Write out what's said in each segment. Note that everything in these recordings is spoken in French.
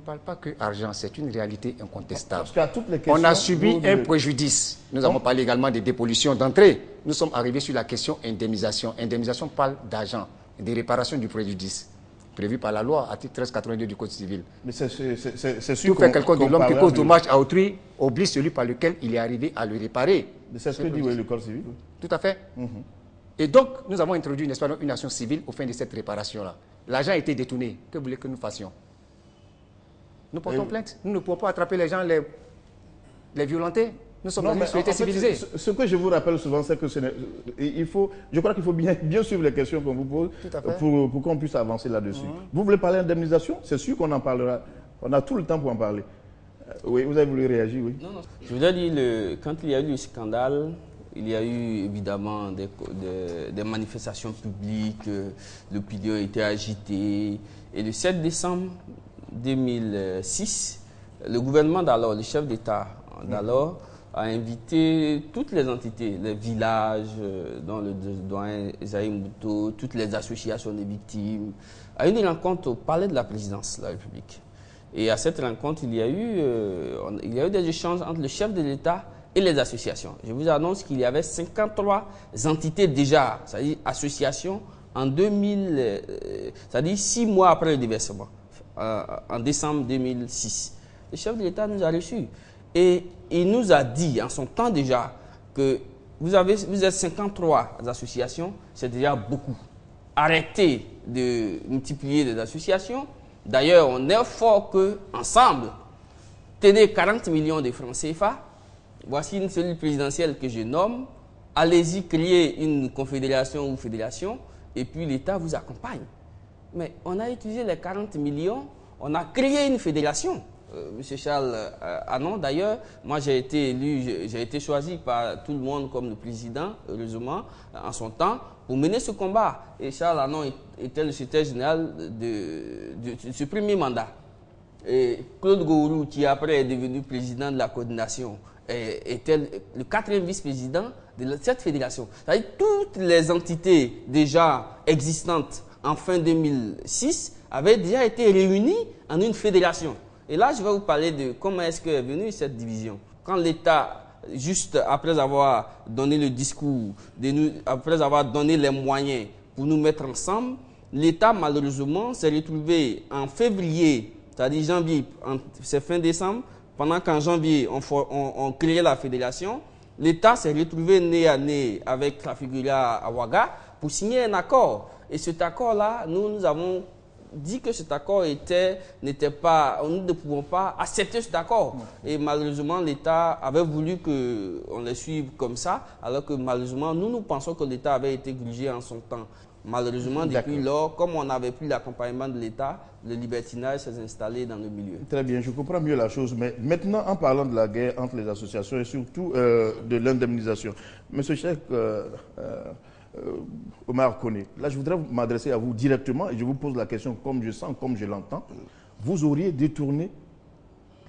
Je ne parle pas que argent, c'est une réalité incontestable. Parce qu'à toutes les questions, on a subi un préjudice. Nous avons parlé également des dépollutions d'entrée. Nous sommes arrivés sur la question indemnisation. Indemnisation parle d'argent, des réparations du préjudice prévu par la loi, article 1382 du Code civil. Mais c'est sûr tout fait quelqu'un de l'homme qui cause dommage à autrui oblige celui par lequel il est arrivé à le réparer. C'est ce que dit le Code civil. Tout à fait. Et donc, nous avons introduit une action civile au fin de cette réparation-là. L'argent a été détourné. Que voulez que nous fassions? Nous portons plainte. Nous ne pouvons pas attraper les gens, les violenter. Nous sommes dans une société civilisée. Ce que je vous rappelle souvent, c'est que je crois qu'il faut bien suivre les questions qu'on vous pose pour qu'on puisse avancer là-dessus. Vous voulez parler d'indemnisation? C'est sûr qu'on en parlera. On a tout le temps pour en parler. Oui, vous avez voulu réagir, oui. Non. Je voudrais dire, quand il y a eu le scandale, il y a eu évidemment des manifestations publiques, l'opinion était agitée. Et le 7 décembre 2006, le gouvernement d'alors, le chef d'État d'alors, a invité toutes les entités, les villages, dont le doyen Esaïe Mouto, toutes les associations des victimes, à une rencontre au palais de la présidence de la République. Et à cette rencontre, il y a eu des échanges entre le chef de l'État et les associations. Je vous annonce qu'il y avait 53 entités déjà, c'est-à-dire associations, en 2000, c'est-à-dire 6 mois après le déversement, en décembre 2006. Le chef de l'État nous a reçus. Et il nous a dit en son temps déjà que vous êtes 53 associations, c'est déjà beaucoup. Arrêtez de multiplier les associations. D'ailleurs, on est fort qu'ensemble, tenez 40 millions de francs CFA. Voici une cellule présidentielle que je nomme. Allez-y créer une confédération ou fédération et puis l'État vous accompagne. Mais on a utilisé les 40 millions, on a créé une fédération. Monsieur Charles Anon, d'ailleurs, moi j'ai été élu, j'ai été choisi par tout le monde comme le président, heureusement, en son temps, pour mener ce combat. Et Charles Anon était le secrétaire général de ce premier mandat. Et Claude Gourou, qui après est devenu président de la coordination, était le 4e vice-président de cette fédération. C'est-à-dire toutes les entités déjà existantes en fin 2006 avaient déjà été réunies en une fédération. Et là, je vais vous parler de comment est-ce qu'est venue cette division. Quand l'État, juste après avoir donné le discours, après avoir donné les moyens pour nous mettre ensemble, l'État, malheureusement, s'est retrouvé en février, c'est-à-dire janvier, c'est fin décembre, pendant qu'en janvier, on créait la fédération, l'État s'est retrouvé nez à nez avec Trafigura à Ouaga pour signer un accord. Et cet accord-là, nous avons dit que cet accord n'était pas, nous ne pouvons pas accepter cet accord. Et malheureusement, l'État avait voulu qu'on les suive comme ça, alors que malheureusement, nous pensons que l'État avait été grugé en son temps. Malheureusement, depuis lors, comme on n'avait plus l'accompagnement de l'État, le libertinage s'est installé dans le milieu. Très bien, je comprends mieux la chose. Mais maintenant, en parlant de la guerre entre les associations et surtout de l'indemnisation, Monsieur Cheikh Omar Koné, là je voudrais m'adresser à vous directement et je vous pose la question comme je sens, comme je l'entends. Vous auriez détourné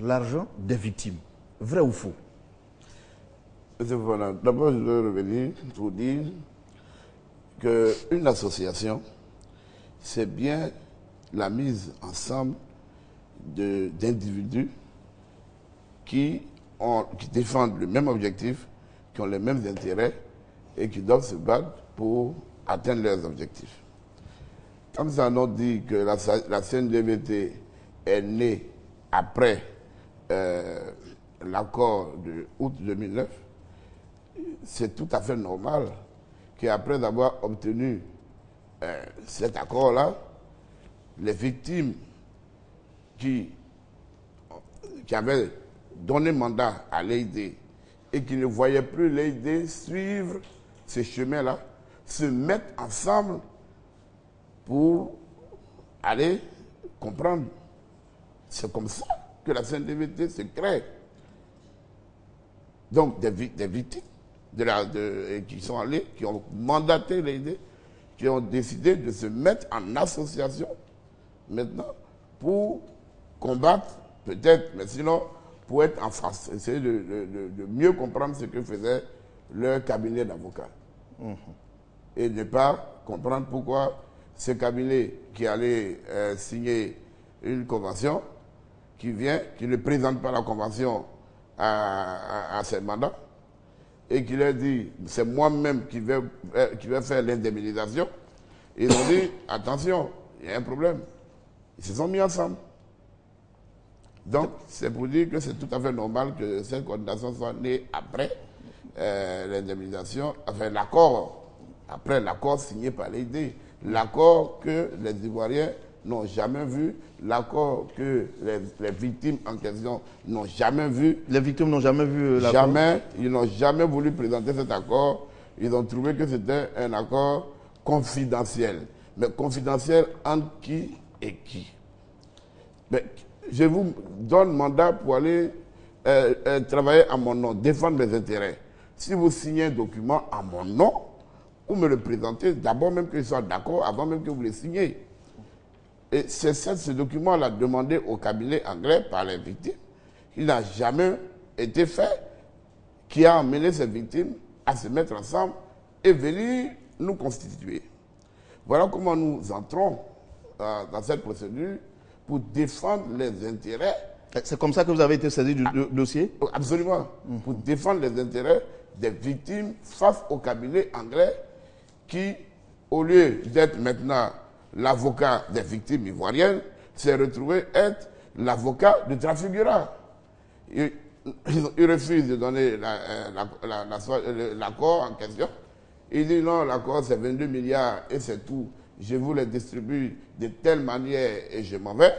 l'argent des victimes, vrai ou faux? Voilà. D'abord, je veux revenir pour dire qu'une association, c'est bien la mise ensemble d'individus qui défendent le même objectif, qui ont les mêmes intérêts et qui doivent se battre pour atteindre leurs objectifs. Quand nous allons dire que la CNDVT est née après l'accord de août 2009, c'est tout à fait normal qu'après avoir obtenu cet accord-là, les victimes qui avaient donné mandat à l'AID et qui ne voyaient plus l'AID suivre ce chemin-là, se mettent ensemble pour aller comprendre. C'est comme ça que la CNDVT se crée. Donc des victimes qui sont allés, qui ont mandaté l'AID, qui ont décidé de se mettre en association maintenant pour combattre, peut-être, mais sinon pour être en face, essayer de mieux comprendre ce que faisait leur cabinet d'avocats. Et ne pas comprendre pourquoi ce cabinet qui allait signer une convention qui vient, qui ne présente pas la convention à ses mandats et qui leur dit, c'est moi-même qui vais faire l'indemnisation. Ils ont dit, attention, il y a un problème. Ils se sont mis ensemble. Donc, c'est pour dire que c'est tout à fait normal que cette coordination soit née après l'indemnisation, enfin l'accord, après l'accord signé par l'AID, l'accord que les Ivoiriens n'ont jamais vu, l'accord que les victimes en question n'ont jamais vu. Les victimes n'ont jamais vu l'accord? Jamais, ils n'ont jamais voulu présenter cet accord. Ils ont trouvé que c'était un accord confidentiel. Mais confidentiel entre qui et qui? Mais je vous donne mandat pour aller travailler à mon nom, défendre mes intérêts. Si vous signez un document à mon nom, vous me le présentez d'abord même que je sois d'accord, avant même que vous le signiez. Et c'est ce document-là demandé au cabinet anglais par les victimes, qui n'a jamais été fait, qui a amené ces victimes à se mettre ensemble et venir nous constituer. Voilà comment nous entrons dans cette procédure pour défendre les intérêts. C'est comme ça que vous avez été saisi du dossier? Absolument. Pour défendre les intérêts des victimes face au cabinet anglais qui, au lieu d'être maintenant l'avocat des victimes ivoiriennes, s'est retrouvé être l'avocat de Trafigura. Il refuse de donner l'accord en question. Il dit non, l'accord c'est 22 milliards et c'est tout. Je vous les distribue de telle manière et je m'en vais.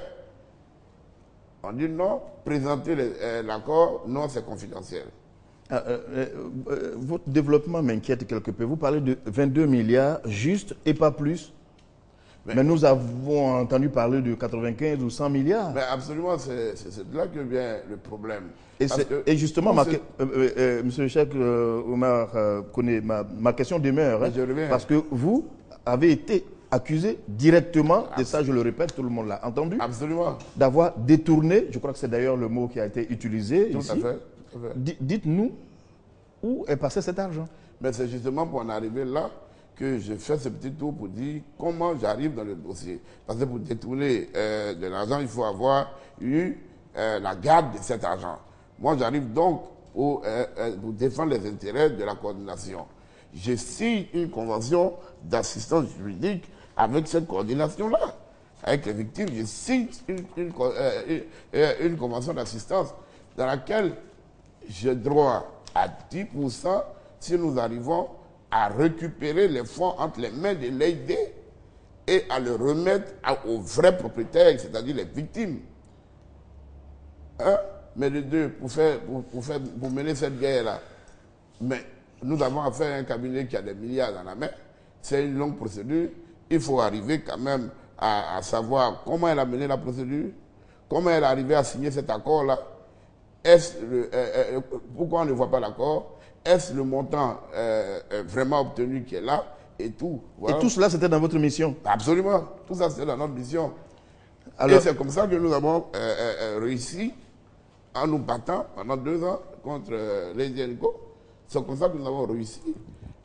On dit non, présentez l'accord, non, c'est confidentiel. Votre développement m'inquiète quelque peu. Vous parlez de 22 milliards juste et pas plus. Mais nous avons entendu parler de 95 ou 100 milliards. Mais absolument, c'est de là que vient le problème. Et justement, M. Cheikh Oumar connaît ma question demeure. Hein, parce que vous avez été accusé directement, et ça je le répète, tout le monde l'a entendu, d'avoir détourné, je crois que c'est d'ailleurs le mot qui a été utilisé ici. Tout à fait. Dites-nous où est passé cet argent. Mais c'est justement pour en arriver là que je fais ce petit tour pour dire comment j'arrive dans le dossier. Parce que pour détourner de l'argent, il faut avoir eu la garde de cet argent. Moi, j'arrive donc pour défendre les intérêts de la coordination. Je signe une convention d'assistance juridique avec cette coordination-là. Avec les victimes, je signe une convention d'assistance dans laquelle j'ai droit à 10% si nous arrivons à récupérer les fonds entre les mains de l'AID et à le remettre aux vrais propriétaires, c'est-à-dire les victimes. Hein? Mais les deux, pour mener cette guerre-là, mais nous avons affaire à un cabinet qui a des milliards dans la main. C'est une longue procédure. Il faut arriver quand même à savoir comment elle a mené la procédure, comment elle est arrivée à signer cet accord-là. Pourquoi on ne voit pas l'accord? Est-ce le montant vraiment obtenu qui est là? Et tout. Voilà. Et tout cela, c'était dans votre mission? Absolument. Tout ça, c'était dans notre mission. Alors, et c'est comme ça que nous avons réussi, en nous battant pendant 2 ans contre les Nico. C'est comme ça que nous avons réussi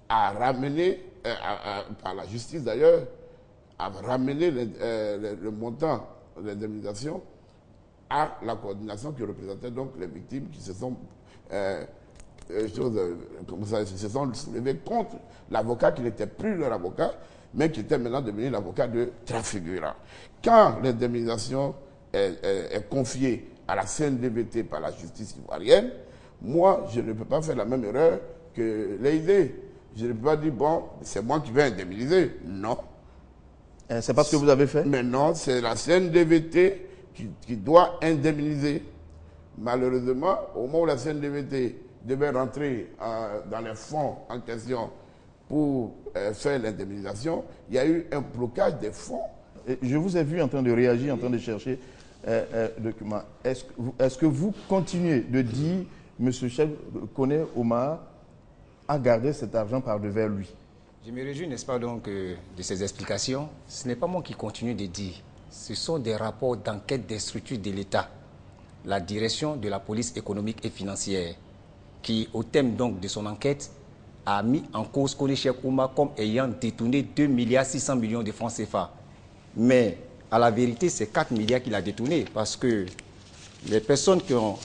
à ramener, par la justice d'ailleurs, à ramener le montant de l'indemnisation à la coordination qui représentait donc les victimes qui se sont se sont soulevées contre l'avocat qui n'était plus leur avocat, mais qui était maintenant devenu l'avocat de Trafigura. Quand l'indemnisation est confiée à la CNDVT par la justice ivoirienne, moi, je ne peux pas faire la même erreur que l'AID. Je ne peux pas dire, bon, c'est moi qui vais indemniser. Non. C'est pas ce que vous avez fait? Mais non, c'est la CNDVT qui doit indemniser. Malheureusement, au moment où la CNDVT devait rentrer dans les fonds en question pour faire l'indemnisation, il y a eu un blocage des fonds. Je vous ai vu en train de réagir, en train de chercher documents. Est-ce que vous continuez de dire, M. Cheikh Oumar a gardé cet argent par devers lui? Je me réjouis, n'est-ce pas, donc, de ces explications. Ce n'est pas moi qui continue de dire. Ce sont des rapports d'enquête des structures de l'État, la direction de la police économique et financière, qui, au thème donc de son enquête, a mis en cause Kone Cheikh Oumar comme ayant détourné 2,6 milliards de francs CFA. Mais, à la vérité, c'est 4 milliards qu'il a détourné, parce que Les personnes qui ont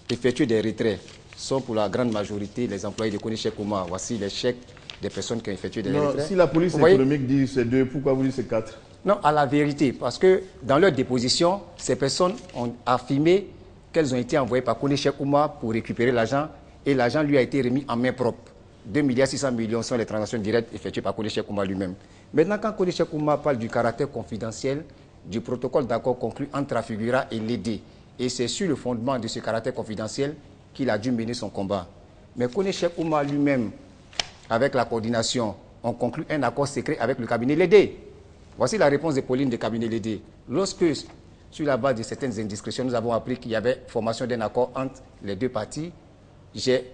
effectué des retraits sont pour la grande majorité les employés de Kone Cheikh Oumar. Voici les chèques des personnes qui ont effectué des retraits. Si la police économique dit c'est 2, pourquoi vous dites c'est 4? Non, à la vérité, parce que dans leur déposition, ces personnes ont affirmé qu'elles ont été envoyées par Kone Cheikh Oumar pour récupérer l'argent et l'argent lui a été remis en main propre. 2,6 milliards sont les transactions directes effectuées par Kone Cheikh Oumar lui-même. Maintenant, quand Kone Cheikh Oumar parle du caractère confidentiel du protocole d'accord conclu entre Trafigura et l'ED, et c'est sur le fondement de ce caractère confidentiel qu'il a dû mener son combat. Mais Kone Cheikh Oumar lui-même, avec la coordination, ont conclu un accord secret avec le cabinet l'ED. Voici la réponse de Pauline du cabinet l'ED. Lorsque, sur la base de certaines indiscrétions, nous avons appris qu'il y avait formation d'un accord entre les deux parties, j'ai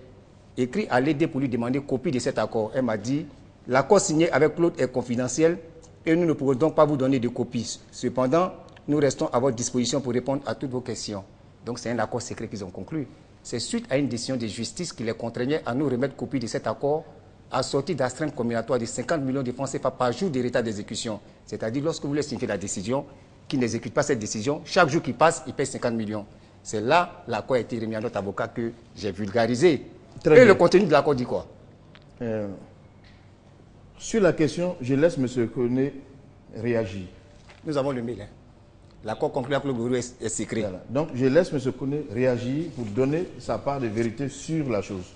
écrit à l'ED pour lui demander copie de cet accord. Elle m'a dit, l'accord signé avec Claude est confidentiel et nous ne pouvons donc pas vous donner de copie. Cependant, nous restons à votre disposition pour répondre à toutes vos questions. Donc c'est un accord secret qu'ils ont conclu. C'est suite à une décision de justice qui les contraignait à nous remettre copie de cet accord assorti d'astreinte combinatoire de 50 millions de francs CFA par jour de retard d'exécution. C'est-à-dire, lorsque vous voulez signifier la décision, qu'ils n'exécutent pas cette décision, chaque jour qui passe, ils paient 50 millions. C'est là l'accord a été remis à notre avocat que j'ai vulgarisé. Très et bien. le contenu de l'accord dit quoi? Sur la question, je laisse M. Kone réagir. Nous avons le mail. Hein. L'accord conclu avec le bureau est secret. Voilà. Donc, je laisse M. Kone réagir pour donner sa part de vérité sur la chose.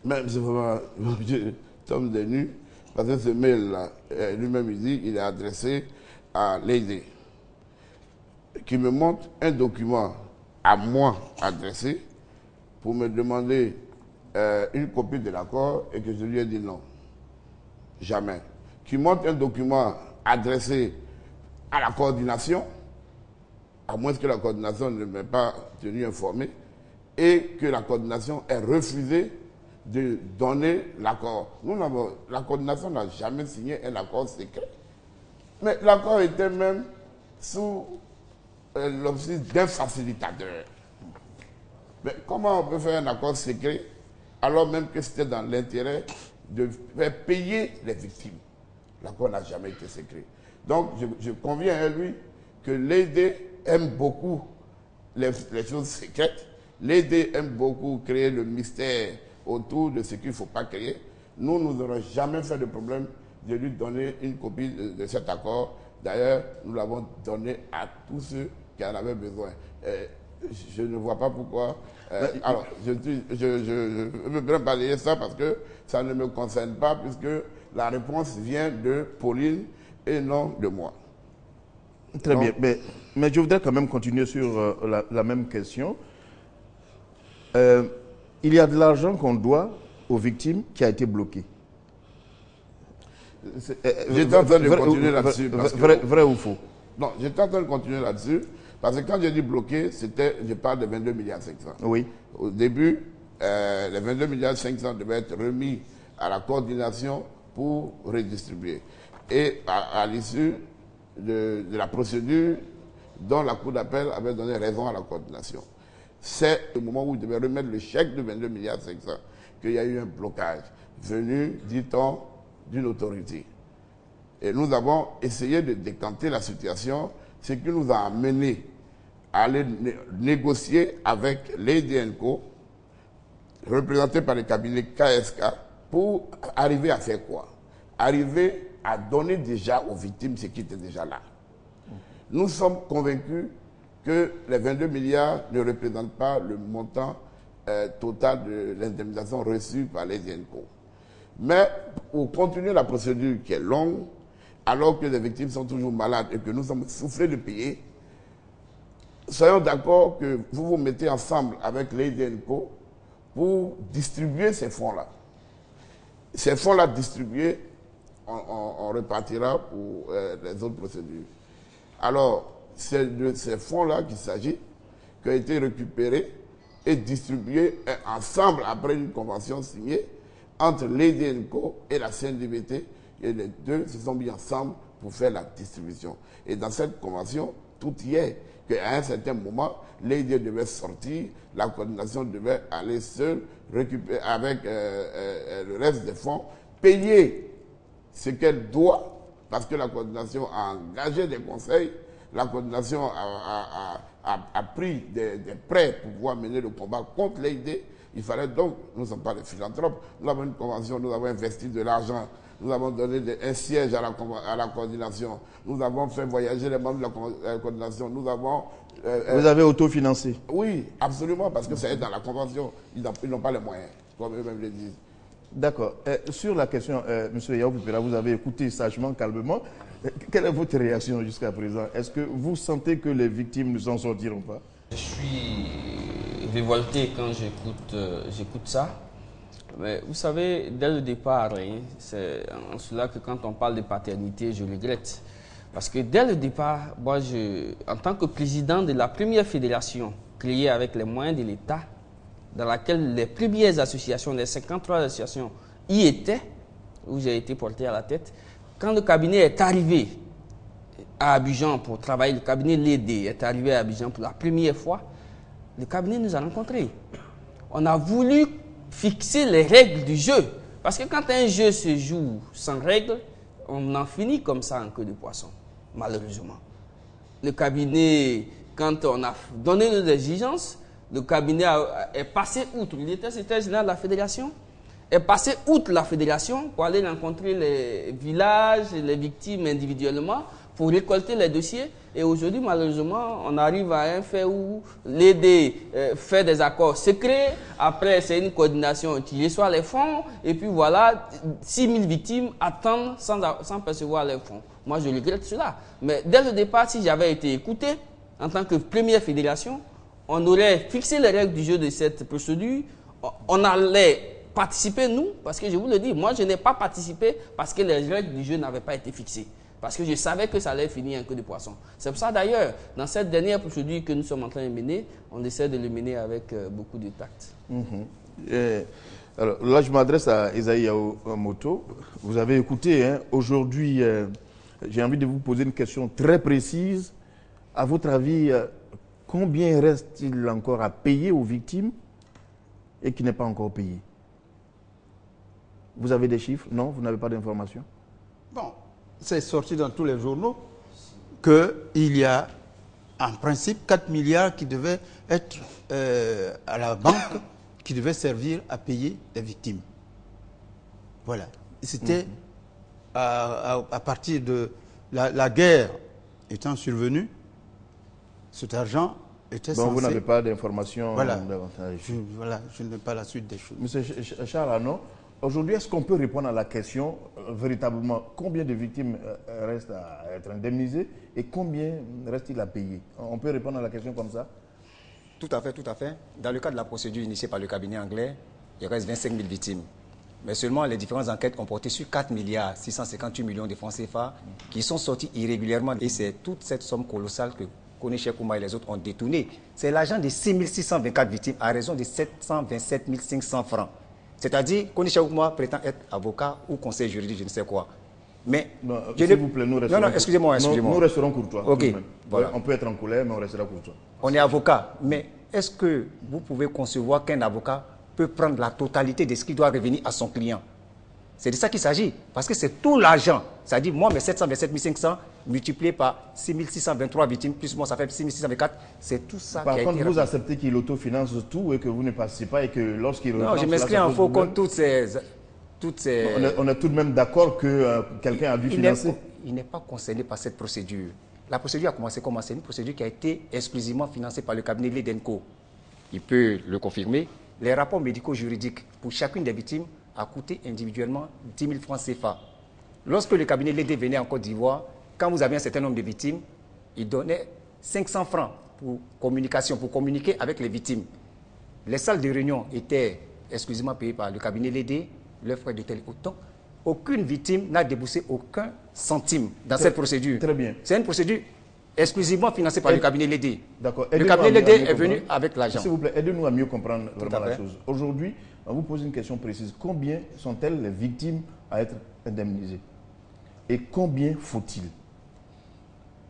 Mais c'est vraiment, je tombe des nues, parce que ce mail-là, lui-même, il dit qu'il est adressé à l'AID, qui me montre un document à moi adressé pour me demander une copie de l'accord et que je lui ai dit non. Jamais. Qui montre un document adressé à la coordination, à moins que la coordination ne m'ait pas tenu informé, et que la coordination ait refusé de donner l'accord. La coordination n'a jamais signé un accord secret. Mais l'accord était même sous l'office d'un facilitateur. Mais comment on peut faire un accord secret alors même que c'était dans l'intérêt de faire payer les victimes? L'accord n'a jamais été secret. Donc je conviens à lui que l'AID aime beaucoup les choses secrètes. L'AID aime beaucoup créer le mystère autour de ce qu'il ne faut pas créer. Nous n'aurons jamais fait de problème de lui donner une copie de cet accord. D'ailleurs, nous l'avons donné à tous ceux qui en avaient besoin. Je ne vois pas pourquoi. Alors, je veux bien balayer ça parce que ça ne me concerne pas, puisque la réponse vient de Pauline et non de moi. Très bien. Mais je voudrais quand même continuer sur la même question. Il y a de l'argent qu'on doit aux victimes qui a été bloqué. J'étais en train de continuer là-dessus. Vrai ou faux? Non, j'étais en train de continuer là-dessus. Parce que quand j'ai dit bloqué, je parle de 22 milliards 500. Oui. Au début, les 22 milliards 500 devaient être remis à la coordination pour redistribuer. Et à l'issue de la procédure dont la Cour d'appel avait donné raison à la coordination. C'est le moment où il devait remettre le chèque de 22 milliards 500 qu'il y a eu un blocage venu, dit-on, d'une autorité. Et nous avons essayé de décanter la situation, ce qui nous a amené à aller négocier avec l'AID&Co, représenté par le cabinet KSK, pour arriver à faire quoi? Arriver à donner déjà aux victimes ce qui était déjà là. Nous sommes convaincus que les 22 milliards ne représentent pas le montant total de l'indemnisation reçue par l'AID&Co. Mais pour continuer la procédure qui est longue, alors que les victimes sont toujours malades et que nous sommes souffrés de payer, soyons d'accord que vous vous mettez ensemble avec l'AID&Co pour distribuer ces fonds-là. Ces fonds-là distribués, on repartira pour les autres procédures. Alors, c'est de ces fonds-là qu'il s'agit, qui ont été récupérés et distribués ensemble après une convention signée entre l'AID&Co et la CNDBT, et les deux se sont mis ensemble pour faire la distribution. Et dans cette convention, tout y est, qu'à un certain moment, l'AID devait sortir, la coordination devait aller seule, récupérer avec le reste des fonds, payer ce qu'elle doit, parce que la coordination a engagé des conseils, la coordination a a pris des prêts pour pouvoir mener le combat contre les idées. Il fallait donc, nous ne sommes pas des philanthropes, nous avons une convention, nous avons investi de l'argent, nous avons donné un siège à la coordination, nous avons fait voyager les membres de la coordination, nous avons... Vous avez autofinancé? Oui, absolument, parce que c'est dans la convention, ils n'ont pas les moyens, comme eux-mêmes le disent. D'accord. Sur la question, M. Yao Pipera, vous avez écouté sagement, calmement. Quelle est votre réaction jusqu'à présent? Est-ce que vous sentez que les victimes ne s'en sortiront pas? Je suis révolté quand j'écoute ça. Mais vous savez, dès le départ, hein, c'est en cela que quand on parle de paternité, je regrette. Parce que dès le départ, moi, en tant que président de la première fédération créée avec les moyens de l'État, dans laquelle les premières associations, les 53 associations y étaient, où j'ai été porté à la tête, quand le cabinet est arrivé à Abidjan pour travailler, le cabinet Lédé est arrivé à Abidjan pour la première fois, le cabinet nous a rencontrés. On a voulu fixer les règles du jeu. Parce que quand un jeu se joue sans règles, on en finit comme ça en queue de poisson, malheureusement. Le cabinet, quand on a donné nos exigences, le cabinet est passé outre. Il était secrétaire général de la fédération, est passé outre la fédération pour aller rencontrer les villages, les victimes individuellement, pour récolter les dossiers. Et aujourd'hui, malheureusement, on arrive à un fait où l'aider fait des accords secrets. Après, c'est une coordination qui reçoit les fonds. Et puis voilà, 6000 victimes attendent sans percevoir les fonds. Moi, je regrette cela. Mais dès le départ, si j'avais été écouté, en tant que première fédération, on aurait fixé les règles du jeu de cette procédure. On allait participer, nous, parce que je vous le dis, moi, je n'ai pas participé parce que les règles du jeu n'avaient pas été fixées. Parce que je savais que ça allait finir en queue de poisson. C'est pour ça d'ailleurs, dans cette dernière procédure que nous sommes en train de mener, on essaie de le mener avec beaucoup de tact. Alors là, je m'adresse à Esaïe Yaomoto. Vous avez écouté, hein, aujourd'hui, j'ai envie de vous poser une question très précise. À votre avis, combien reste-t-il encore à payer aux victimes et qui n'est pas encore payé? Vous avez des chiffres? Non, vous n'avez pas d'informations? Bon. C'est sorti dans tous les journaux qu'il y a en principe 4 milliards qui devaient être à la banque, qui devaient servir à payer les victimes. Voilà. C'était à partir de la guerre étant survenue, cet argent était censé... Donc vous n'avez pas d'informations davantage. Voilà, je n'ai pas la suite des choses. Monsieur Charles Arnaud, aujourd'hui, est-ce qu'on peut répondre à la question véritablement combien de victimes restent à être indemnisées et combien reste-t-il à payer? On peut répondre à la question comme ça? Tout à fait, tout à fait. Dans le cas de la procédure initiée par le cabinet anglais, il reste 25 000 victimes. Mais seulement les différentes enquêtes ont porté sur 4 milliards 658 millions de francs CFA qui sont sortis irrégulièrement. Et c'est toute cette somme colossale que Kone Cheikh Oumar et les autres ont détournée. C'est l'argent de 6 624 victimes à raison de 727 500 francs. C'est-à-dire, Kone Cheikh Oumar prétend être avocat ou conseil juridique, je ne sais quoi. Mais, s'il vous plaît, nous resterons... Non, excusez-moi. Nous resterons courtois. Ok, voilà. On peut être en colère, mais on restera courtois. On est avocat, mais est-ce que vous pouvez concevoir qu'un avocat peut prendre la totalité de ce qui doit revenir à son client? C'est de ça qu'il s'agit, parce que c'est tout l'argent. C'est-à-dire, moi, mes 727 500 multiplié par 6 623 victimes, plus moi, ça fait 6 624. C'est tout ça qui a été... Par contre, vous acceptez qu'il autofinance tout et que vous ne participez pas et que lorsqu'il... Non, je m'inscris en faux contre toutes ces... On est tout de même d'accord que quelqu'un a dû financer. Il n'est pas concerné par cette procédure. La procédure a commencé comment? C'est une procédure qui a été exclusivement financée par le cabinet Ledenco. Il peut le confirmer. Les rapports médico-juridiques pour chacune des victimes a coûté individuellement 10 000 francs CFA. Lorsque le cabinet Lédé venait en Côte d'Ivoire, quand vous avez un certain nombre de victimes, il donnait 500 francs pour communication, pour communiquer avec les victimes. Les salles de réunion étaient exclusivement payées par le cabinet Lédé, leurs frais de tel autant. Aucune victime n'a déboursé aucun centime dans cette procédure. Très bien. C'est une procédure exclusivement financée par le cabinet Lédé. D'accord. Le cabinet Lédé est venu avec l'argent. S'il vous plaît, aidez-nous à mieux comprendre vraiment la chose. Aujourd'hui, on vous pose une question précise. Combien sont-elles les victimes à être indemnisées? Et combien faut-il?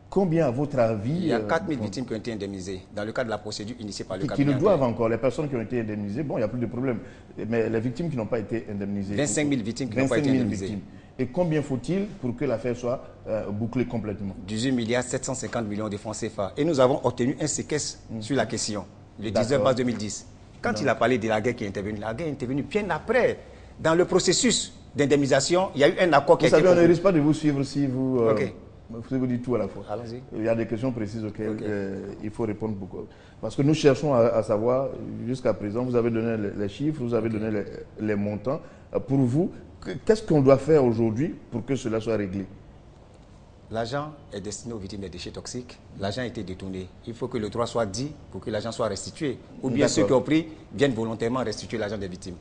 Combien, à votre avis... Il y a 4 000 victimes qui ont été indemnisées dans le cadre de la procédure initiée par le cabinet. Qui le doivent encore. Les personnes qui ont été indemnisées, bon, il n'y a plus de problème. Mais les victimes qui n'ont pas été indemnisées... 25 000 victimes qui n'ont pas été indemnisées. Et combien faut-il pour que l'affaire soit bouclée complètement? 18 milliards 750 millions de francs CFA. Et nous avons obtenu un séquestre sur la question, le 19 mars 2010. Quand il a parlé de la guerre qui est intervenue, la guerre est intervenue bien après. Dans le processus d'indemnisation, il y a eu un accord qui a été conclu. Vous savez, on ne risque pas de vous suivre si vous... vous dites tout à la fois. Allons-y. Il y a des questions précises auxquelles il faut répondre beaucoup. Parce que nous cherchons à savoir, jusqu'à présent, vous avez donné les chiffres, vous avez donné les montants. Pour vous, qu'est-ce qu'on doit faire aujourd'hui pour que cela soit réglé? L'argent est destiné aux victimes des déchets toxiques. L'argent a été détourné. Il faut que le droit soit dit pour que l'argent soit restitué. Ou bien ceux qui ont pris viennent volontairement restituer l'argent des victimes.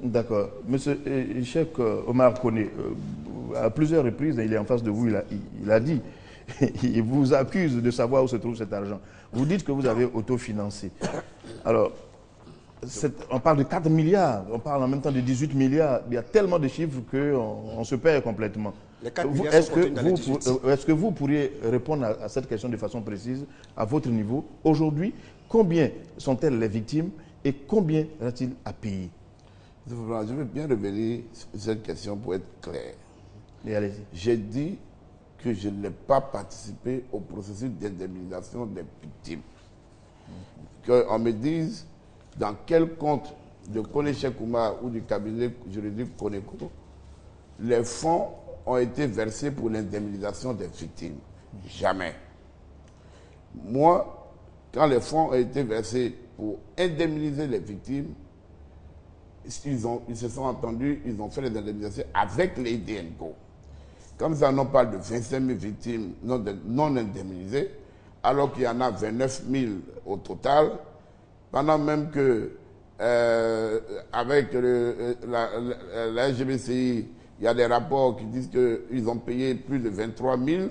D'accord. Monsieur Cheikh Omar Koné, à plusieurs reprises, il est en face de vous, il a dit, il vous accuse de savoir où se trouve cet argent. Vous dites que vous avez autofinancé. Alors, on parle de 4 milliards, on parle en même temps de 18 milliards. Il y a tellement de chiffres qu'on se perd complètement. Est-ce que vous pourriez répondre à cette question de façon précise, à votre niveau? Aujourd'hui, combien sont-elles les victimes et combien reste-t-il à payer? Je veux bien revenir sur cette question pour être clair. Et allez-y. J'ai dit que je n'ai pas participé au processus d'indemnisation des victimes. Qu'on me dise dans quel compte de Koné Cheikh Oumar ou du cabinet juridique Coneco, les fonds ont été versés pour l'indemnisation des victimes. Jamais. Moi, quand les fonds ont été versés pour indemniser les victimes, ils se sont entendus, ils ont fait les indemnisations avec les DNCO. Comme ça, on parle de 25 000 victimes non indemnisées, alors qu'il y en a 29 000 au total, pendant même que avec la LGBCI, il y a des rapports qui disent qu'ils ont payé plus de 23 000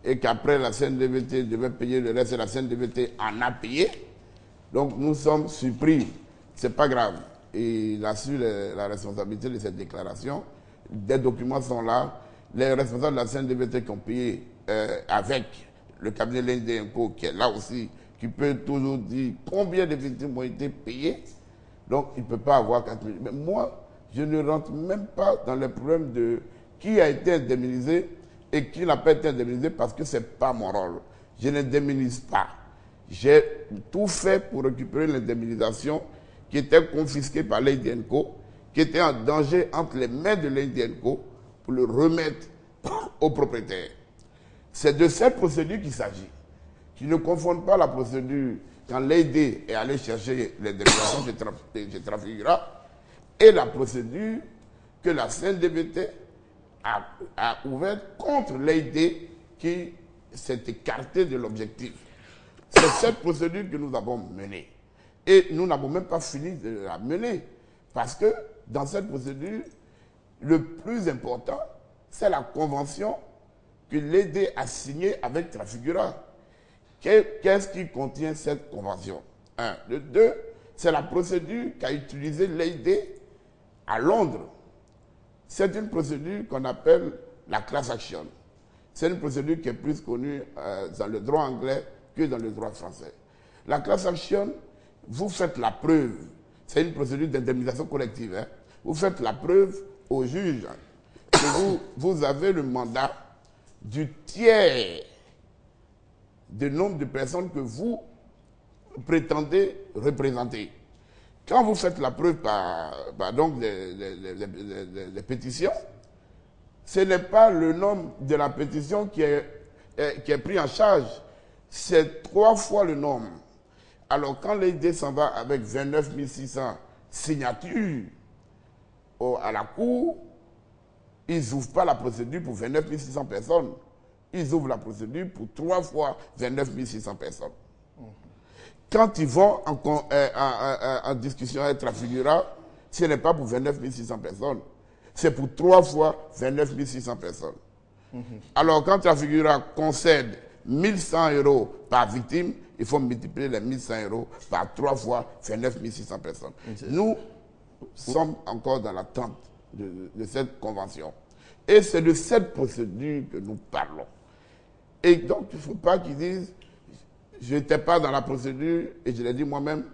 et qu'après la CNDVT devait payer le reste et la CNDVT en a payé. Donc nous sommes surpris. C'est pas grave. Et il a su la responsabilité de cette déclaration. Des documents sont là. Les responsables de la CNDVT qui ont payé avec le cabinet Lendenko, qui est là aussi, qui peut toujours dire combien de victimes ont été payées. Donc il ne peut pas avoir 4 000. Mais moi, je ne rentre même pas dans le problème de qui a été indemnisé et qui n'a pas été indemnisé parce que ce n'est pas mon rôle. Je n'indemnise pas. J'ai tout fait pour récupérer l'indemnisation qui était confisquée par l'Indienco, qui était en danger entre les mains de l'Indienco pour le remettre au propriétaire. C'est de cette procédure qu'il s'agit. Qui ne confondent pas la procédure quand l'AID est allé chercher l'indemnisation chez Trafigura et la procédure que la CNDVT a ouverte contre l'AID qui s'est écarté de l'objectif. C'est cette procédure que nous avons menée. Et nous n'avons même pas fini de la mener. Parce que dans cette procédure, le plus important, c'est la convention que l'AID a signée avec Trafigura. Qu'est-ce qui contient cette convention? Un. Le deux, c'est la procédure qu'a utilisée l'AID à Londres. C'est une procédure qu'on appelle la class action. C'est une procédure qui est plus connue dans le droit anglais que dans le droit français. La class action, vous faites la preuve. C'est une procédure d'indemnisation collective. Hein. Vous faites la preuve au juge que vous avez le mandat du tiers du nombre de personnes que vous prétendez représenter. Quand vous faites la preuve par donc des pétitions, ce n'est pas le nombre de la pétition qui est pris en charge, c'est 3 fois le nombre. Alors quand l'AID s'en va avec 29 600 signatures à la Cour, ils n'ouvrent pas la procédure pour 29 600 personnes. Ils ouvrent la procédure pour 3 fois 29 600 personnes. Quand ils vont en discussion avec Trafigura, ce n'est pas pour 29 600 personnes. C'est pour 3 fois 29 600 personnes. Alors, quand Trafigura concède 1100 € par victime, il faut multiplier les 1100 € par 3 fois 29 600 personnes. Nous sommes encore dans l'attente de cette convention. Et c'est de cette procédure que nous parlons. Et donc, il ne faut pas qu'ils disent je n'étais pas dans la procédure, et je l'ai dit moi-même,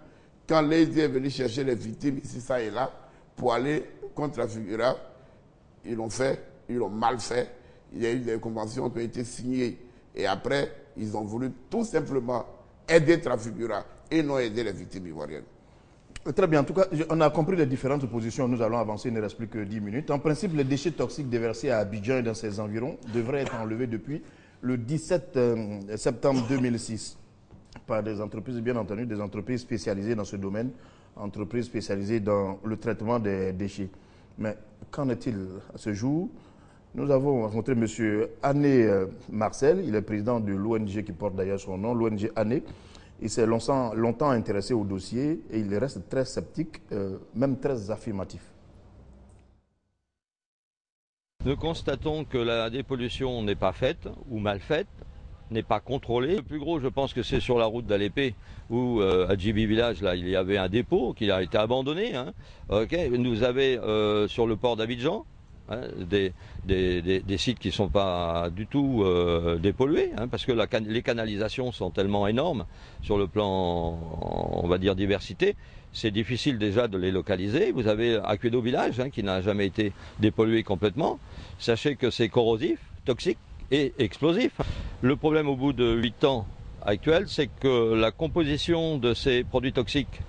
quand l'AID est venu chercher les victimes ici, ça et là, pour aller contre Trafigura, ils l'ont fait, ils l'ont mal fait. Il y a eu des conventions qui ont été signées. Et après, ils ont voulu tout simplement aider Trafigura et non aider les victimes ivoiriennes. Très bien. En tout cas, on a compris les différentes positions. Nous allons avancer, il ne reste plus que 10 minutes. En principe, les déchets toxiques déversés à Abidjan et dans ses environs devraient être enlevés depuis le 17 septembre 2006 par des entreprises, bien entendu, des entreprises spécialisées dans ce domaine, entreprises spécialisées dans le traitement des déchets. Mais qu'en est-il à ce jour? Nous avons rencontré M. Ané Marcel, il est président de l'ONG qui porte d'ailleurs son nom, l'ONG Ané. Il s'est longtemps intéressé au dossier et il reste très sceptique, même très affirmatif. Nous constatons que la dépollution n'est pas faite ou mal faite, n'est pas contrôlée. Le plus gros, je pense que c'est sur la route d'Alépé, où à Djibi Village, là, il y avait un dépôt qui a été abandonné. Hein. Okay. Nous avons sur le port d'Abidjan, hein, des sites qui ne sont pas du tout dépollués, hein, parce que les canalisations sont tellement énormes sur le plan, on va dire, diversité. C'est difficile déjà de les localiser. Vous avez Aquedo Village, hein, qui n'a jamais été dépollué complètement. Sachez que c'est corrosif, toxique et explosif. Le problème au bout de 8 ans actuels, c'est que la composition de ces produits toxiques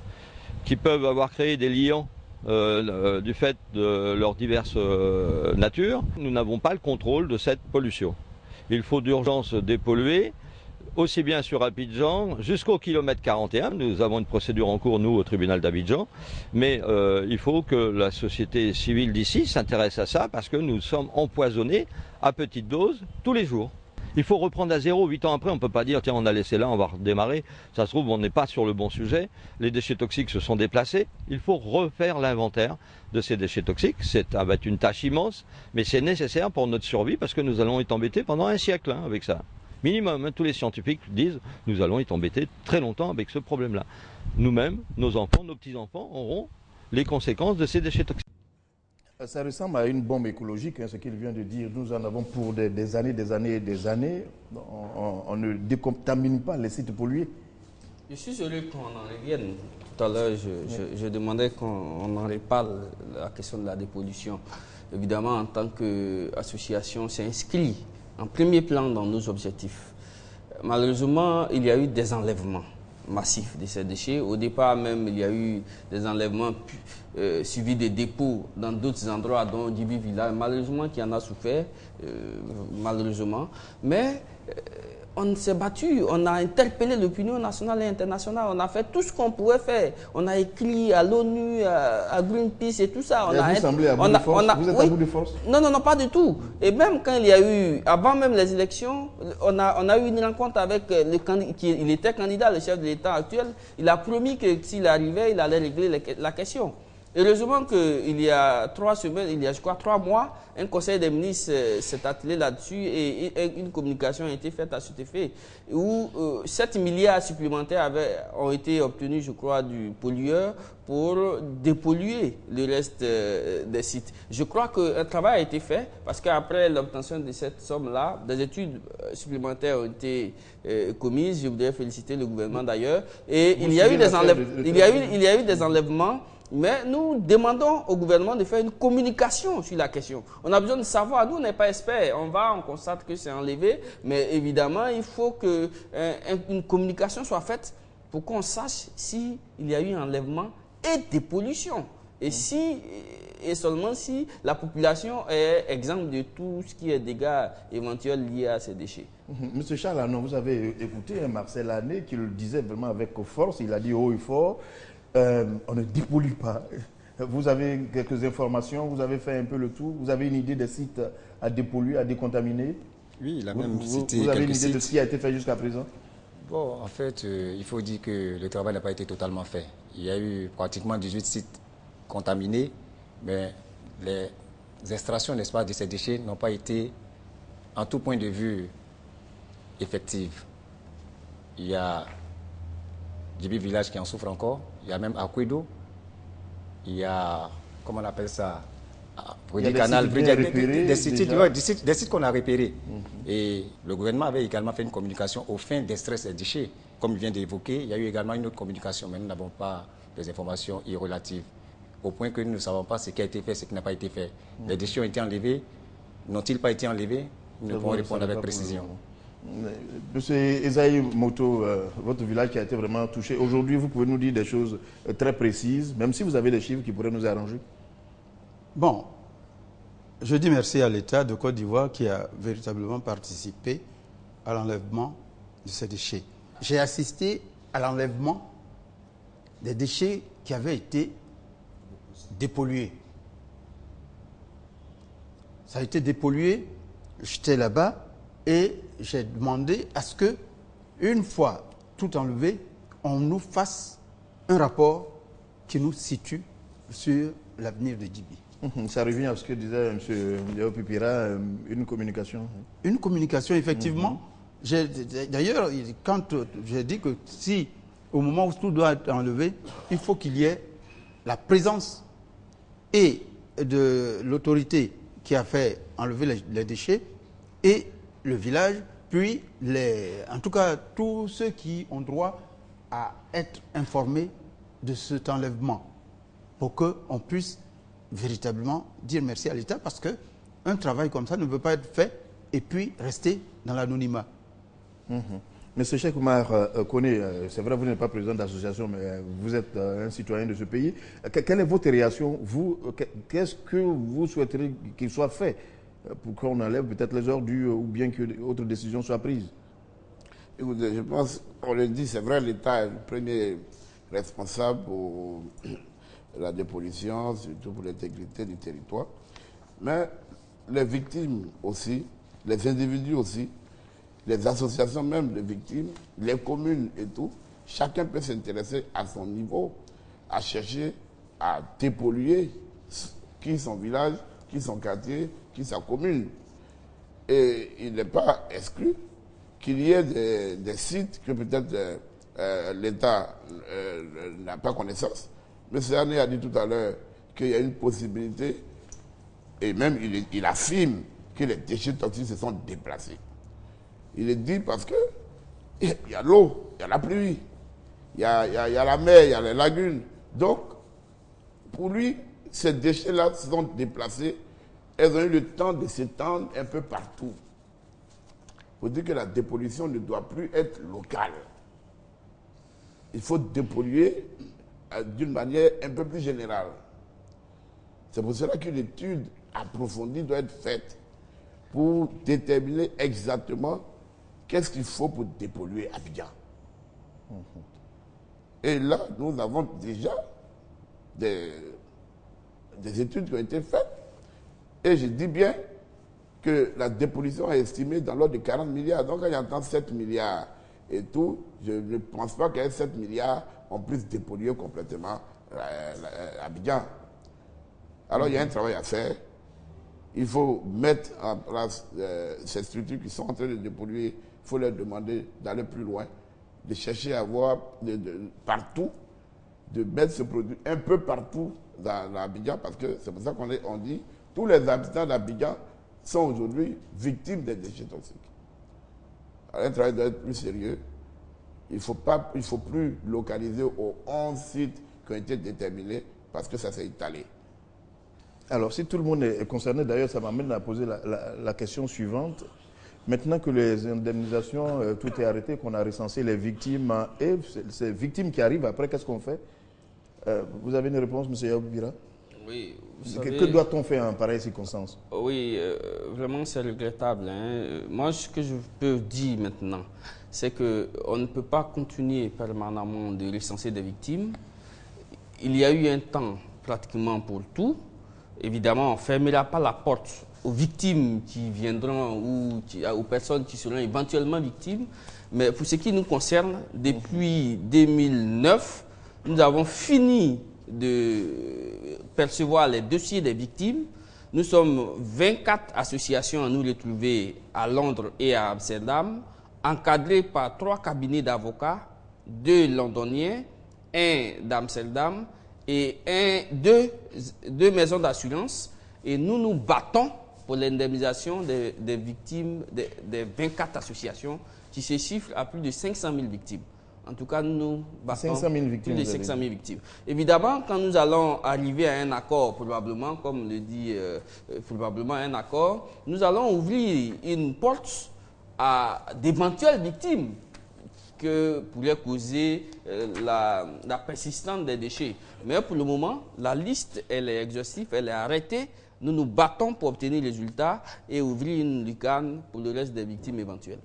qui peuvent avoir créé des liants du fait de leurs diverses natures, nous n'avons pas le contrôle de cette pollution. Il faut d'urgence dépolluer, aussi bien sur Abidjan jusqu'au kilomètre 41. Nous avons une procédure en cours, nous, au tribunal d'Abidjan. Mais il faut que la société civile d'ici s'intéresse à ça parce que nous sommes empoisonnés à petite dose tous les jours. Il faut reprendre à zéro. 8 ans après, on ne peut pas dire, tiens, on a laissé là, on va redémarrer. Ça se trouve, on n'est pas sur le bon sujet. Les déchets toxiques se sont déplacés. Il faut refaire l'inventaire de ces déchets toxiques. C'est une tâche immense, mais c'est nécessaire pour notre survie parce que nous allons être embêtés pendant un siècle hein, avec ça. Minimum, hein, tous les scientifiques disent, nous allons être embêtés très longtemps avec ce problème-là. Nous-mêmes, nos enfants, nos petits-enfants auront les conséquences de ces déchets toxiques. Ça ressemble à une bombe écologique, hein, ce qu'il vient de dire. Nous en avons pour des années, des années et des années. On ne décontamine pas les sites pollués. Je suis heureux qu'on en revienne. Tout à l'heure, je demandais qu'on en reparle, la question de la dépollution. Évidemment, en tant qu'association, c'est inscrit en premier plan dans nos objectifs. Malheureusement, il y a eu des enlèvements massifs de ces déchets. Au départ même, il y a eu des enlèvements suivis des dépôts dans d'autres endroits, dont Djibi Village, malheureusement, qui en a souffert, malheureusement. Mais on s'est battu, on a interpellé l'opinion nationale et internationale, on a fait tout ce qu'on pouvait faire. On a écrit à l'ONU, à Greenpeace et tout ça. Vous êtes à bout de force? Vous êtes à bout de force? Non, non, non, pas du tout. Et même quand il y a eu, avant même les élections, on a eu une rencontre avec il était candidat, le chef de l'État actuel. Il a promis que s'il arrivait, il allait régler la question. Heureusement qu'il y a 3 semaines, il y a je crois 3 mois, un conseil des ministres s'est attelé là-dessus et une communication a été faite à cet effet où 7 milliards supplémentaires ont été obtenus, je crois, du pollueur pour dépolluer le reste des sites. Je crois qu'un travail a été fait parce qu'après l'obtention de cette somme-là, des études supplémentaires ont été commises. Je voudrais féliciter le gouvernement d'ailleurs. Et il y a eu des enlèvements. Mais nous demandons au gouvernement de faire une communication sur la question. On a besoin de savoir. Nous, on n'est pas experts. On constate que c'est enlevé. Mais évidemment, il faut qu'une communication soit faite pour qu'on sache s'il y a eu enlèvement et dépollution. Et seulement si la population est exempte de tout ce qui est dégâts éventuels liés à ces déchets. Monsieur Charles Anon, vous avez écouté Marcel Ané qui le disait vraiment avec force. Il a dit haut et fort. On ne dépollue pas. Vous avez quelques informations, vous avez fait un peu le tour, vous avez une idée des sites à dépolluer, à décontaminer? Oui, il a même cité vous avez une quelques idée de sites. ce qui a été fait jusqu'à présent? Bon, en fait, il faut dire que le travail n'a pas été totalement fait. Il y a eu pratiquement 18 sites contaminés, mais les extractions, n'est-ce pas, de ces déchets n'ont pas été, en tout point de vue, effectives. Il y a Djibi Village qui en souffre encore. Il y a même Aquedo. Il y a, comment on appelle ça, des sites qu'on a repérés. Et le gouvernement avait également fait une communication aux fins d'extraire ces déchets. Comme il vient d'évoquer, il y a eu également une autre communication, mais nous n'avons pas des informations irrelatives au point que nous ne savons pas ce qui a été fait, ce qui n'a pas été fait. Les déchets ont été enlevés, n'ont-ils pas été enlevés? Nous ne pouvons répondre avec précision. Monsieur Esaïe Moto, votre village qui a été vraiment touché, aujourd'hui, vous pouvez nous dire des choses très précises, même si vous avez des chiffres qui pourraient nous arranger? Bon, je dis merci à l'État de Côte d'Ivoire qui a véritablement participé à l'enlèvement de ces déchets. J'ai assisté à l'enlèvement des déchets qui avaient été dépollués. Ça a été dépollué, j'étais là-bas et j'ai demandé à ce que, une fois tout enlevé, on nous fasse un rapport qui nous situe sur l'avenir de Djibi. Ça revient à ce que disait M. Léo Pipira, une communication. Une communication, effectivement. D'ailleurs, quand j'ai dit que si, au moment où tout doit être enlevé, il faut qu'il y ait la présence et de l'autorité qui a fait enlever les déchets et le village, puis en tout cas tous ceux qui ont droit à être informés de cet enlèvement pour qu'on puisse véritablement dire merci à l'État parce qu'un travail comme ça ne peut pas être fait et puis rester dans l'anonymat. Monsieur Cheikh Oumar Koné, c'est vrai, vous n'êtes pas président d'association, mais vous êtes un citoyen de ce pays. Quelle est votre réaction? Qu'est-ce que vous souhaiteriez qu'il soit fait pour qu'on enlève peut-être les ordures ou bien que d'autres décisions soient prises? Écoutez, je pense, on le dit, c'est vrai, l'État est le premier responsable pour la dépollution, surtout pour l'intégrité du territoire. Mais les victimes aussi, les individus aussi, les associations même de victimes, les communes et tout, chacun peut s'intéresser à son niveau, à chercher à dépolluer qui son village, qui son quartier, qui sa commune. Et il n'est pas exclu qu'il y ait des sites que peut-être l'État n'a pas connaissance. M. Sané a dit tout à l'heure qu'il y a une possibilité, et même il affirme que les déchets toxiques se sont déplacés. Il est dit parce que il y a l'eau, il y a la pluie, il y a la mer, il y a les lagunes. Donc, pour lui, ces déchets-là se sont déplacés. Elles ont eu le temps de s'étendre un peu partout. Il faut dire que la dépollution ne doit plus être locale. Il faut dépolluer d'une manière un peu plus générale. C'est pour cela qu'une étude approfondie doit être faite pour déterminer exactement qu'est-ce qu'il faut pour dépolluer Abidjan. Et là, nous avons déjà des études qui ont été faites. Et je dis bien que la dépollution est estimée dans l'ordre de 40 milliards. Donc quand j'entends 7 milliards et tout, je ne pense pas qu'il y ait 7 milliards en plus dépollué complètement Abidjan. Alors il y a un travail à faire. Il faut mettre en place ces structures qui sont en train de dépolluer. Il faut leur demander d'aller plus loin, de chercher à voir partout, de mettre ce produit un peu partout dans l'Abidjan, parce que c'est pour ça qu'on dit tous les habitants d'Abidjan sont aujourd'hui victimes des déchets toxiques. Alors, un travail doit être plus sérieux. Il ne faut plus localiser aux 11 sites qui ont été déterminés parce que ça s'est étalé. Alors, si tout le monde est concerné, d'ailleurs, ça m'amène à poser la question suivante. Maintenant que les indemnisations, tout est arrêté, qu'on a recensé les victimes, et ces victimes qui arrivent après, qu'est-ce qu'on fait? Vous avez une réponse, M. Yaoubira? Oui. Que doit-on faire en pareille circonstance? Oui, vraiment c'est regrettable. Moi, ce que je peux dire maintenant, c'est qu'on ne peut pas continuer permanemment de recenser des victimes. Il y a eu un temps pratiquement pour tout. Évidemment, on ne fermera pas la porte aux victimes qui viendront ou aux personnes qui seront éventuellement victimes. Mais pour ce qui nous concerne, depuis 2009, nous avons fini de percevoir les dossiers des victimes. Nous sommes 24 associations à nous retrouver à Londres et à Amsterdam, encadrées par 3 cabinets d'avocats, 2 londoniens, 1 d'Amsterdam et 2 maisons d'assurance. Et nous nous battons pour l'indemnisation des victimes des 24 associations qui se chiffrent à plus de 500 000 victimes. En tout cas, nous battons 500 000 victimes, plus de 500 000 victimes. Évidemment, quand nous allons arriver à un accord, probablement, comme le dit, probablement un accord, nous allons ouvrir une porte à d'éventuelles victimes que pourrait causer la persistance des déchets. Mais pour le moment, la liste, elle est exhaustive, elle est arrêtée. Nous nous battons pour obtenir les résultats et ouvrir une lucarne pour le reste des victimes éventuelles.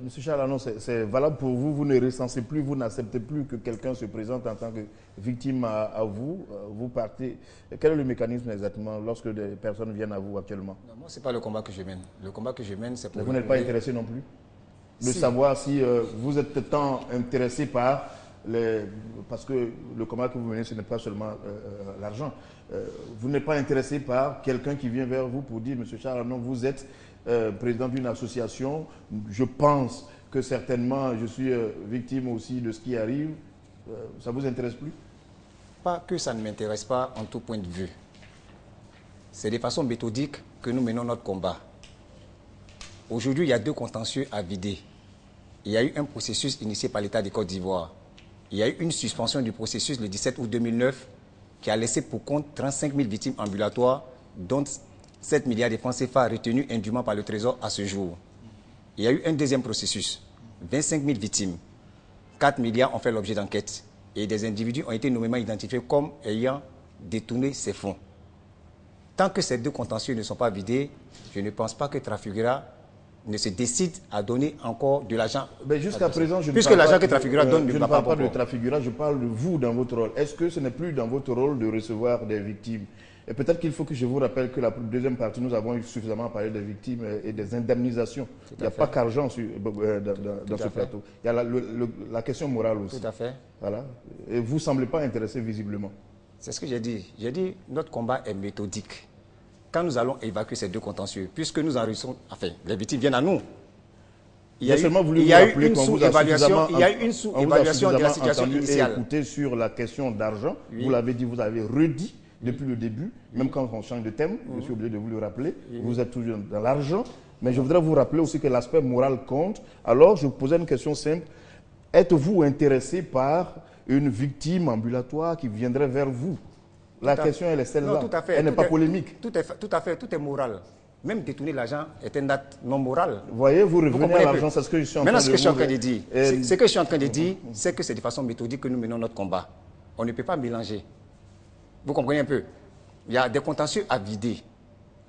Monsieur Chalanon, c'est valable pour vous, vous ne recensez plus, vous n'acceptez plus que quelqu'un se présente en tant que victime à vous, vous partez. Quel est le mécanisme exactement lorsque des personnes viennent à vous actuellement? Non, moi, ce n'est pas le combat que je mène. Le combat que je mène, c'est pour... Vous n'êtes pas intéressé non plus de savoir si vous êtes tant intéressé par parce que le combat que vous menez, ce n'est pas seulement l'argent. Vous n'êtes pas intéressé par quelqu'un qui vient vers vous pour dire, Monsieur Chalanon, vous êtes président d'une association, je pense que certainement je suis victime aussi de ce qui arrive. Ça ne vous intéresse plus? Pas que ça ne m'intéresse pas en tout point de vue. C'est de façon méthodique que nous menons notre combat. Aujourd'hui, il y a 2 contentieux à vider. Il y a eu un processus initié par l'État de Côte d'Ivoire. Il y a eu une suspension du processus le 17 août 2009 qui a laissé pour compte 35 000 victimes ambulatoires, dont 7 milliards de francs CFA retenus indûment par le Trésor à ce jour. Il y a eu un deuxième processus, 25 000 victimes. 4 milliards ont fait l'objet d'enquêtes et des individus ont été nommément identifiés comme ayant détourné ces fonds. Tant que ces 2 contentieux ne sont pas vidés, je ne pense pas que Trafigura ne se décide à donner encore de l'argent. Jusqu'à présent, je ne puisque parle l'argent pas, que Trafigura donne je ne ne va pas parle pas de encore. Trafigura, je parle de vous dans votre rôle. Est-ce que ce n'est plus dans votre rôle de recevoir des victimes? Et peut-être qu'il faut que je vous rappelle que la deuxième partie, nous avons eu suffisamment parlé des victimes et des indemnisations. Il n'y a pas qu'argent dans ce plateau. Il y a la question morale aussi. Tout à fait. Voilà. Et vous ne semblez pas intéressé visiblement. C'est ce que j'ai dit. J'ai dit notre combat est méthodique. Quand nous allons évacuer ces 2 contentieux, puisque nous enregistrons, enfin, les victimes viennent à nous. Il y a eu une sous-évaluation de la situation initiale. Écoutez sur la question d'argent, oui. Vous l'avez dit, vous avez redit depuis le début, même quand on change de thème, je suis obligé de vous le rappeler, vous êtes toujours dans l'argent, mais je voudrais vous rappeler aussi que l'aspect moral compte. Alors, je vous posais une question simple. Êtes-vous intéressé par une victime ambulatoire qui viendrait vers vous? La question, elle est celle-là. Elle n'est pas polémique. Tout à fait, tout est moral. Même détourner l'argent est un acte non moral. Vous voyez, vous revenez à l'argent, c'est ce que je suis en train de dire. Maintenant, ce que je suis en train de dire, ce que je suis en train de dire, c'est que c'est de façon méthodique que nous menons notre combat. On ne peut pas mélanger. Vous comprenez un peu? Il y a des contentieux à vider.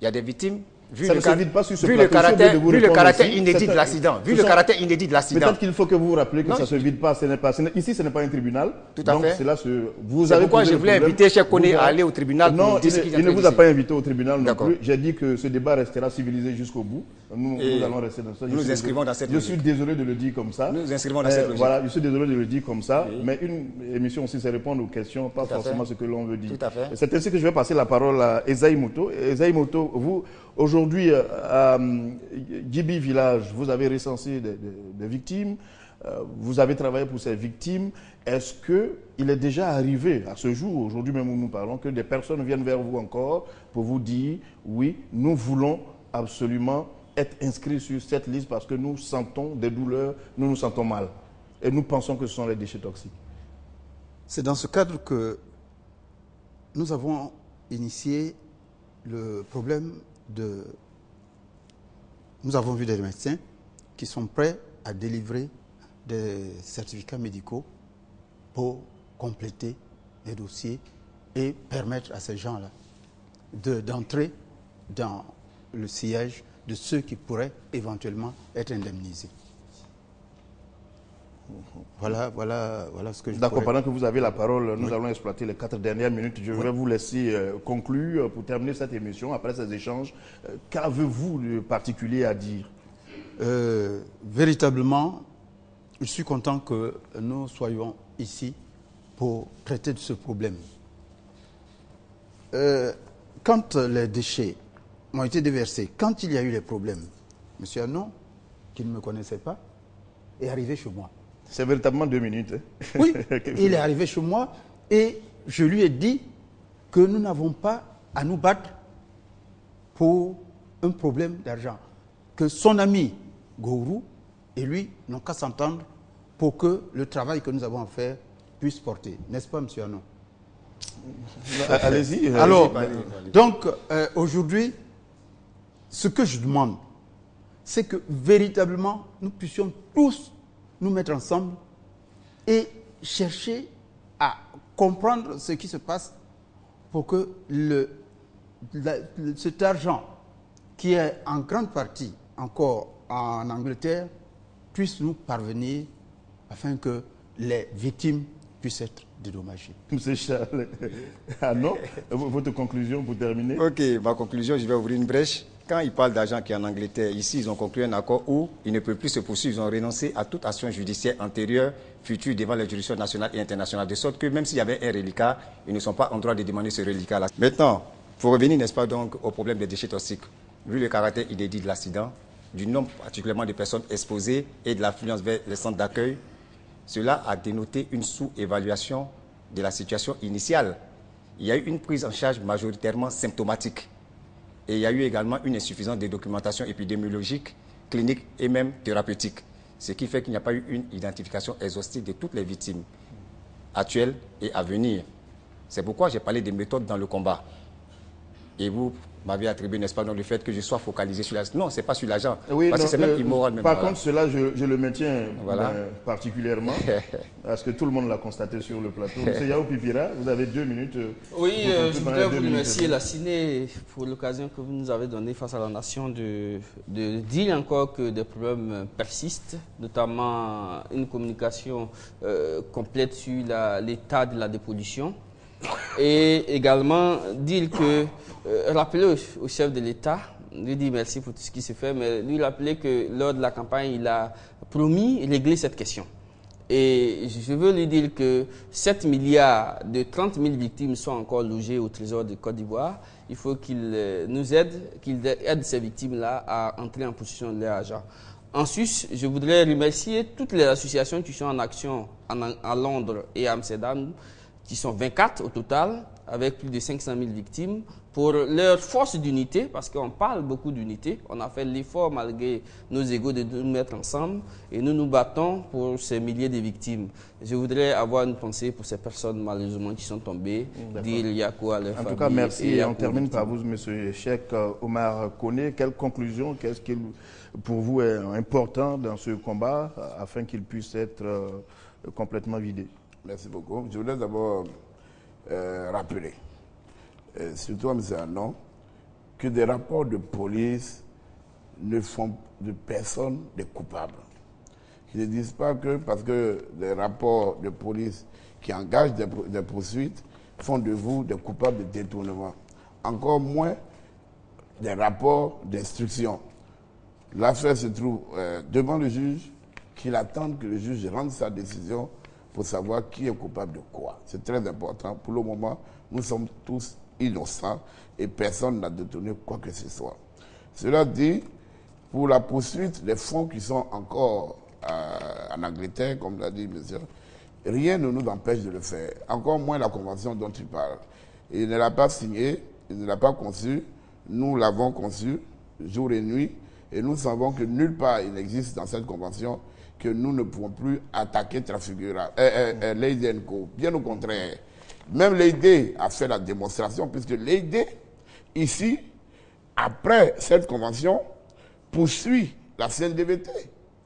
Il y a des victimes. Vu le caractère inédit de l'accident. Peut-être qu'il faut que vous vous rappeliez que ça ne se vide pas. Ici, ce n'est pas un tribunal. Tout à fait. C'est pourquoi je voulais inviter Cheikh Koné à aller au tribunal. Non, il ne vous a pas invité au tribunal non plus. J'ai dit que ce débat restera civilisé jusqu'au bout. Nous allons rester dans ça. Nous inscrivons dans cette logique. Je suis désolé de le dire comme ça. Nous inscrivons dans cette logique. Voilà, je suis désolé de le dire comme ça. Mais une émission aussi, c'est répondre aux questions, pas forcément ce que l'on veut dire. Tout à fait. C'est ainsi que je vais passer la parole à Esaïe Moto. Esaïe Moto, vous, aujourd'hui, à Djibi Village, vous avez recensé des victimes, vous avez travaillé pour ces victimes. Est-ce qu'il est déjà arrivé, à ce jour, aujourd'hui même où nous parlons, que des personnes viennent vers vous encore pour vous dire, oui, nous voulons absolument être inscrits sur cette liste parce que nous sentons des douleurs, nous nous sentons mal. Et nous pensons que ce sont les déchets toxiques. C'est dans ce cadre que nous avons initié le problème de... Nous avons vu des médecins qui sont prêts à délivrer des certificats médicaux pour compléter les dossiers et permettre à ces gens-là d'entrer dans le sillage de ceux qui pourraient éventuellement être indemnisés. Voilà ce que je D'accord, pendant que vous avez la parole, nous allons exploiter les 4 dernières minutes. Je vais vous laisser conclure pour terminer cette émission. Après ces échanges, qu'avez-vous de particulier à dire? Véritablement, je suis content que nous soyons ici pour traiter de ce problème. Quand les déchets ont été déversés, quand il y a eu les problèmes, M. Anon, qui ne me connaissait pas, est arrivé chez moi. C'est véritablement 2 minutes. Hein? Oui, il est arrivé chez moi et je lui ai dit que nous n'avons pas à nous battre pour un problème d'argent. Que son ami Gourou et lui n'ont qu'à s'entendre pour que le travail que nous avons à faire puisse porter. N'est-ce pas, M. Anon? Allez-y. Alors, donc, aujourd'hui, ce que je demande, c'est que véritablement, nous puissions tous nous mettre ensemble et chercher à comprendre ce qui se passe pour que cet argent qui est en grande partie encore en Angleterre puisse nous parvenir afin que les victimes puissent être dédommagées. M. Charles, non, votre conclusion pour terminer? Ok, ma conclusion, je vais ouvrir une brèche. Quand ils parlent d'argent qui est en Angleterre, ici, ils ont conclu un accord où ils ne peuvent plus se poursuivre. Ils ont renoncé à toute action judiciaire antérieure, future, devant les juridictions nationales et internationales. De sorte que même s'il y avait un reliquat, ils ne sont pas en droit de demander ce reliquat-là. Maintenant, pour revenir, n'est-ce pas, donc, au problème des déchets toxiques, vu le caractère inédit de l'accident, du nombre particulièrement de personnes exposées et de l'affluence vers les centres d'accueil, cela a dénoté une sous-évaluation de la situation initiale. Il y a eu une prise en charge majoritairement symptomatique. Et il y a eu également une insuffisance de documentation épidémiologique, clinique et même thérapeutique. Ce qui fait qu'il n'y a pas eu une identification exhaustive de toutes les victimes actuelles et à venir. C'est pourquoi j'ai parlé des méthodes dans le combat. Et vous m'avez attribué, n'est-ce pas, dans le fait que je sois focalisé sur l'argent. Non, ce n'est pas sur l'argent. Oui, parce que c'est même immoral. Même, par contre, cela, je le maintiens voilà. Particulièrement, parce que tout le monde l'a constaté sur le plateau. M. Yao Pipira, vous avez 2 minutes. Oui, je voudrais vous remercier, la CINE, pour l'occasion que vous nous avez donnée face à la nation de dire encore que des problèmes persistent, notamment une communication complète sur l'état de la dépollution. Et également dire que, rappeler au chef de l'État, lui dire merci pour tout ce qui se fait, mais lui rappeler que lors de la campagne, il a promis régler cette question. Et je veux lui dire que 7 milliards de 30 000 victimes sont encore logées au Trésor de Côte d'Ivoire. Il faut qu'il nous aide, qu'il aide ces victimes-là à entrer en possession de leur argent. Ensuite, je voudrais remercier toutes les associations qui sont en action à Londres et à Amsterdam, qui sont 24 au total, avec plus de 500 000 victimes, pour leur force d'unité, parce qu'on parle beaucoup d'unité. On a fait l'effort, malgré nos égos, de nous mettre ensemble, et nous nous battons pour ces milliers de victimes. Je voudrais avoir une pensée pour ces personnes, malheureusement, qui sont tombées, dire Yako à leur famille. En tout cas, merci. Et on termine par vous, M. Cheikh Omar Koné. Quelle conclusion, qu'est-ce qui, pour vous, est important dans ce combat, afin qu'il puisse être complètement vidé? Merci beaucoup. Je voudrais d'abord rappeler, surtout à M. Anon, que des rapports de police ne font de personne des coupables. Qu'ils ne disent pas que parce que des rapports de police qui engagent des poursuites font de vous des coupables de détournement. Encore moins des rapports d'instruction. L'affaire se trouve devant le juge, qu'il attende que le juge rende sa décision pour savoir qui est coupable de quoi. C'est très important. Pour le moment, nous sommes tous innocents et personne n'a détourné quoi que ce soit. Cela dit, pour la poursuite des fonds qui sont encore en Angleterre, comme l'a dit monsieur, rien ne nous empêche de le faire. Encore moins la convention dont tu parles. Il ne l'a pas signée, il ne l'a pas conçue. Nous l'avons conçue jour et nuit et nous savons que nulle part il existe dans cette convention que nous ne pouvons plus attaquer Trafigura, Leyde & Co. Bien au contraire. Même Leyde a fait la démonstration, puisque Leyde, ici, après cette convention, poursuit la CNDVT,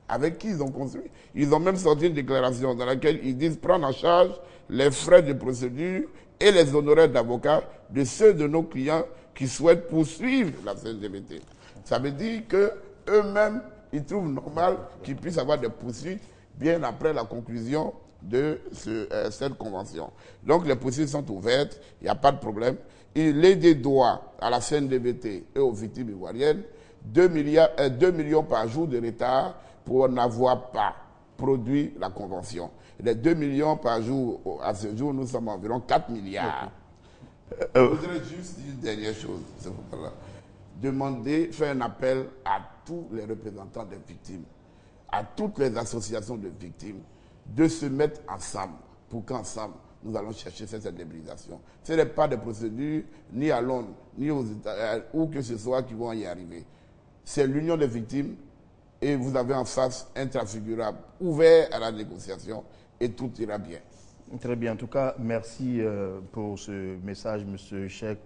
avec qui ils ont construit. Ils ont même sorti une déclaration dans laquelle ils disent prendre en charge les frais de procédure et les honoraires d'avocats de ceux de nos clients qui souhaitent poursuivre la CNDVT. Ça veut dire qu'eux-mêmes, ils trouvent normal qu'ils puissent avoir des poursuites bien après la conclusion de cette convention. Donc les poursuites sont ouvertes, il n'y a pas de problème. Il est des droits à la CNDVT et aux victimes ivoiriennes 2 millions par jour de retard pour n'avoir pas produit la convention. Les 2 millions par jour, à ce jour, nous sommes environ 4 milliards. Je voudrais juste dire une dernière chose. Faire un appel à tous les représentants des victimes, à toutes les associations de victimes, de se mettre ensemble pour qu'ensemble, nous allons chercher cette indemnisation. Ce n'est pas des procédures, ni à Londres, ni aux États, où que ce soit, qui vont y arriver. C'est l'union des victimes et vous avez en face un transfigurable ouvert à la négociation et tout ira bien. Très bien. En tout cas, merci pour ce message, M. Cheikh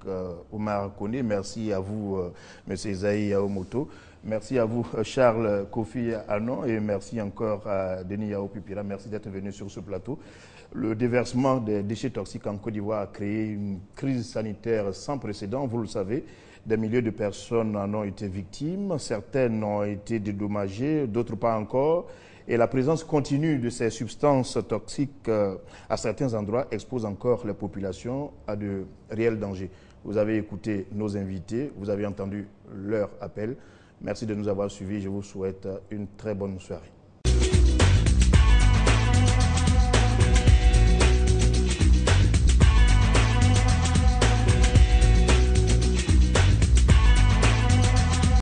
Oumar Koné. Merci à vous, M. Isaïe Yaomoto. Merci à vous, Charles Kofi Annan. Et merci encore à Denis Yao Pipira. Merci d'être venu sur ce plateau. Le déversement des déchets toxiques en Côte d'Ivoire a créé une crise sanitaire sans précédent, vous le savez. Des milliers de personnes en ont été victimes. Certaines ont été dédommagées, d'autres pas encore. Et la présence continue de ces substances toxiques à certains endroits expose encore les populations à de réels dangers. Vous avez écouté nos invités, vous avez entendu leur appel. Merci de nous avoir suivis. Je vous souhaite une très bonne soirée.